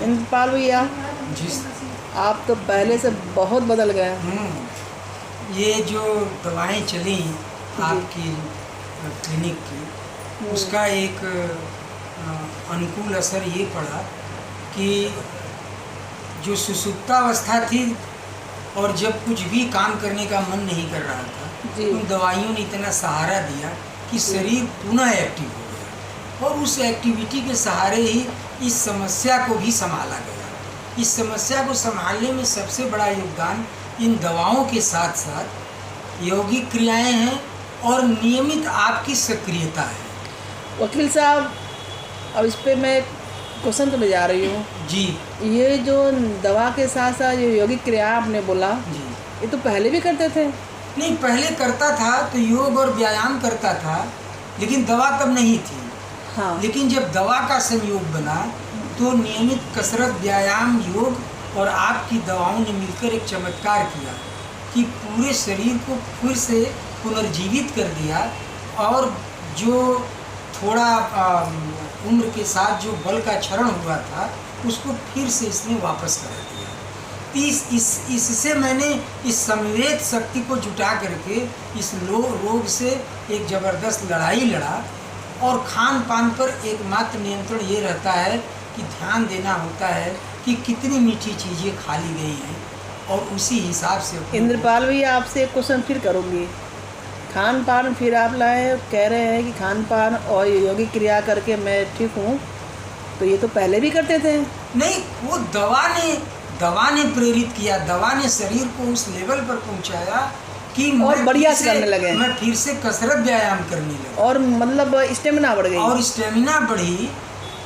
इंद्रपाल भैया, जी। आप तो पहले से बहुत बदल गए। ये जो दवाएं चली जी। आपकी क्लिनिक की, उसका एक अनुकूल असर ये पड़ा कि जो सुसुप्तावस्था थी और जब कुछ भी काम करने का मन नहीं कर रहा था, जी। उन दवाइयों ने इतना सहारा दिया कि शरीर पुनः एक्टिव हो गया और उस एक्टिविटी के सहारे ही इस समस्या को भी संभाला गया। इस समस्या को संभालने में सबसे बड़ा योगदान इन दवाओं के साथ साथ यौगिक क्रियाएं हैं और नियमित आपकी सक्रियता है। वकील साहब, अब इस पे मैं क्वेश्चन तो ले जा रही हूँ जी। ये जो दवा के साथ साथ ये यौगिक क्रिया आपने बोला, जी। ये तो पहले भी करते थे? नहीं, पहले करता था तो योग और व्यायाम करता था, लेकिन दवा तब नहीं थी। हाँ। लेकिन जब दवा का संयोग बना तो नियमित कसरत, व्यायाम, योग और आपकी दवाओं ने मिलकर एक चमत्कार किया कि पूरे शरीर को फिर से पुनर्जीवित कर दिया और जो थोड़ा उम्र के साथ जो बल का क्षरण हुआ था उसको फिर से इसने वापस करा दिया। इससे मैंने इस संवेद शक्ति को जुटा करके इस रोग से एक ज़बरदस्त लड़ाई लड़ा और खान पान पर एकमात्र नियंत्रण ये रहता है कि ध्यान देना होता है कि कितनी मीठी चीज़ें खा ली गई हैं और उसी हिसाब से। इंद्रपाल भैया, आपसे एक क्वेश्चन फिर करूँगी। खान पान फिर आप लाए, कह रहे हैं कि खान पान और यौगिक क्रिया करके मैं ठीक हूँ, तो ये तो पहले भी करते थे? नहीं, वो दवा ने प्रेरित किया, दवा ने शरीर को उस लेवल पर पहुंचाया कि और बढ़िया से करने लगे। मैं फिर से कसरत व्यायाम करने लगा और मतलब स्टेमिना बढ़ गई। और स्टेमिना बढ़ी।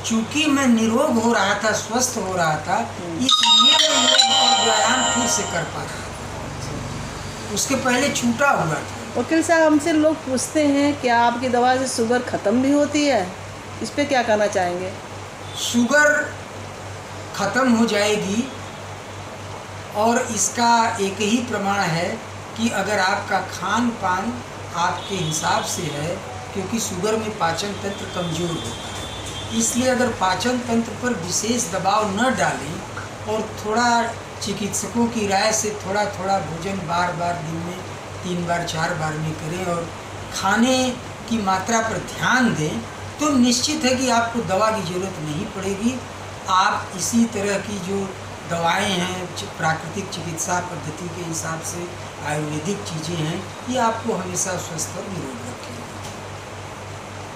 चूंकि मैं निरोग हो रहा था, स्वस्थ हो रहा था, इसलिए मैं योग और व्यायाम फिर से कर पा रहा था। उसके पहले छूटा हुआ था। वकील साहब, हमसे लोग पूछते हैं क्या आपकी दवा से शुगर ख़त्म भी होती है? इस पे क्या कहना चाहेंगे? शुगर ख़त्म हो जाएगी और इसका एक ही प्रमाण है कि अगर आपका खान पान आपके हिसाब से है, क्योंकि शुगर में पाचन तंत्र कमज़ोर होता है। इसलिए अगर पाचन तंत्र पर विशेष दबाव न डालें और थोड़ा चिकित्सकों की राय से थोड़ा थोड़ा भोजन बार बार दिन में 3 बार 4 बार में करें और खाने की मात्रा पर ध्यान दें, तो निश्चित है कि आपको दवा की ज़रूरत नहीं पड़ेगी। आप इसी तरह की जो दवाएं हैं, प्राकृतिक चिकित्सा पद्धति के हिसाब से आयुर्वेदिक चीज़ें हैं, ये आपको हमेशा स्वस्थ और निरोग रखेंगे।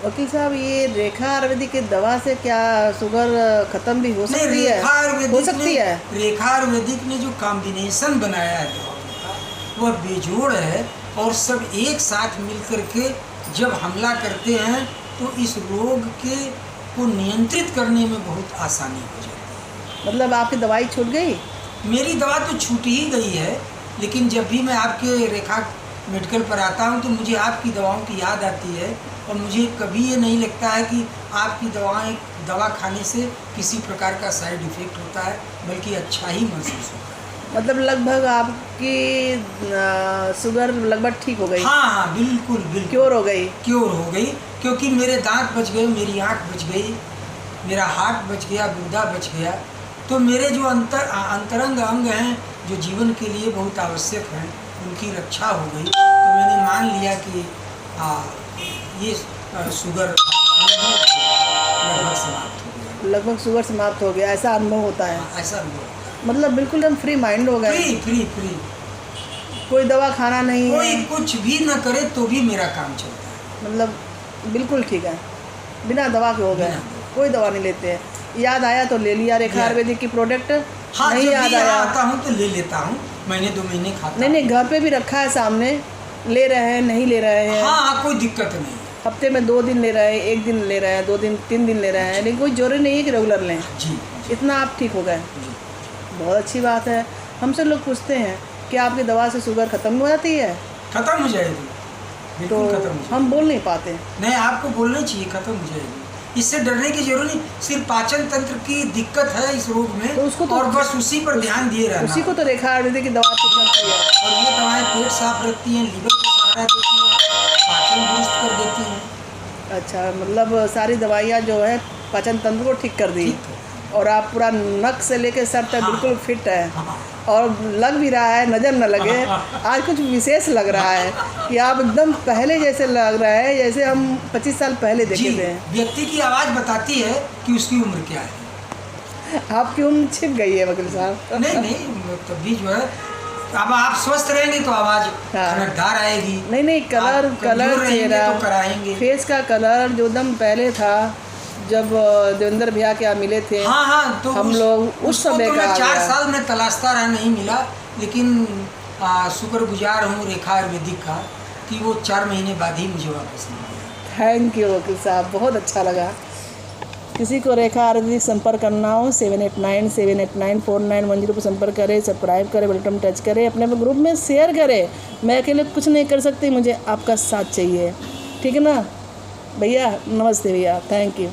वकील साहब, ये रेखा आयुर्वेदिक की दवा से क्या शुगर ख़त्म भी हो सकती है? हो सकती है। रेखा आयुर्वेदिक ने जो कॉम्बिनेशन बनाया है दवाओं का, वह बेजोड़ है और सब एक साथ मिलकर के जब हमला करते हैं तो इस रोग को नियंत्रित करने में बहुत आसानी हो जाती है। मतलब आपकी दवाई छूट गई? मेरी दवा तो छूट ही गई है, लेकिन जब भी मैं आपके रेखा मेडिकल पर आता हूँ तो मुझे आपकी दवाओं की याद आती है और मुझे कभी ये नहीं लगता है कि आपकी दवा खाने से किसी प्रकार का साइड इफ़ेक्ट होता है, बल्कि अच्छा ही महसूस होता है। मतलब लगभग आपकी शुगर लगभग ठीक हो गई? हाँ, बिल्कुल बिल्कुल क्योर हो गई? क्योर हो गई, क्योंकि मेरे दांत बच गए, मेरी आँख बच गई, मेरा हार्ट बच गया, गुर्दा बच गया। तो मेरे जो अंतरंग अंग हैं जो जीवन के लिए बहुत आवश्यक हैं, उनकी रक्षा हो गई। तो मैंने मान लिया कि ये शुगर लगभग समाप्त हो गया। लगभग शुगर समाप्त हो गया, ऐसा अनुभव होता है? ऐसा अनुभव, मतलब बिल्कुल हम फ्री माइंड हो गए? फ्री। कोई दवा खाना नहीं है? कोई कुछ भी न करे तो भी मेरा काम चलता है। मतलब बिल्कुल ठीक है, बिना दवा के हो गए, कोई दवा नहीं लेते हैं। याद आया तो ले लिया रेखा आयुर्वेदिक की प्रोडक्ट? हाँ, नहीं याद आया आता हूँ तो ले लेता हूँ, महीने 2 महीने खाता। नहीं, घर पे भी रखा है सामने, ले रहे हैं, नहीं ले रहे हैं? हाँ, कोई दिक्कत नहीं। हफ्ते में 2 दिन ले रहे हैं, 1 दिन ले रहे हैं, 2 दिन 3 दिन ले रहे हैं, लेकिन कोई जरूरी नहीं है कि रेगुलर लें। जी। इतना आप ठीक हो गए, बहुत अच्छी बात है। हमसे लोग पूछते हैं कि आपकी दवा से शुगर ख़त्म हो जाती है? ख़त्म हो जाएगी, बिल्कुल खत्म हो जाएगी। हम बोल नहीं पाते। नहीं, आपको बोलना चाहिए, ख़त्म हो जाएगी, इससे डरने की जरूरत नहीं। सिर्फ पाचन तंत्र की दिक्कत है इस रोग में, तो उसको तो, और बस उसी पर ध्यान दिए रहना। उसी को तो रेखा आयुर्वेदिक की दवा ठीक करती है। और ये दवाएं पेट साफ रखती हैं, लीवर को सहारा देती हैं, पाचन दुरुस्त कर देती हैं। अच्छा, मतलब सारी दवाइयाँ जो है पाचन तंत्र को ठीक कर दी। और आप पूरा नक से लेकर सर तक हाँ। बिल्कुल फिट है हाँ। और लग भी रहा है, नज़र न लगे। आज कुछ विशेष लग रहा है कि आप एकदम पहले जैसे लग रहा है, जैसे हम 25 साल पहले जी, देखे थे। व्यक्ति की आवाज़ बताती है कि उसकी उम्र क्या है। आपकी उम्र छिप गई है वकील साहब। नहीं तब भी जो है, अब आप स्वस्थ रहेंगे तो आवाज़ हाँ। खनकदार आएगी। नहीं कलर आप कमज़ोर रहेंगे चेहरा, तो कराएंगे। फेस का कलर जो एकदम पहले था जब देवेंद्र भैया के यहाँ मिले थे। हाँ तो हम लोग उस उसको समय तो का मैं आ 4 गया। साल में तलाशता रहा, नहीं मिला, लेकिन शुक्रगुजार हूँ रेखा आयुर्वेदिक का कि वो 4 महीने बाद ही मुझे वापस मिल गया। थैंक यू वकील साहब, बहुत अच्छा लगा। किसी को रेखा आयुर्वेदिक संपर्क करना हो 7897894910 पर संपर्क करें, सब्सक्राइब करें, बेल बटन टच करें, अपने ग्रुप में शेयर करें। मैं अकेले कुछ नहीं कर सकती, मुझे आपका साथ चाहिए, ठीक है ना भैया। नमस्ते भैया, थैंक यू।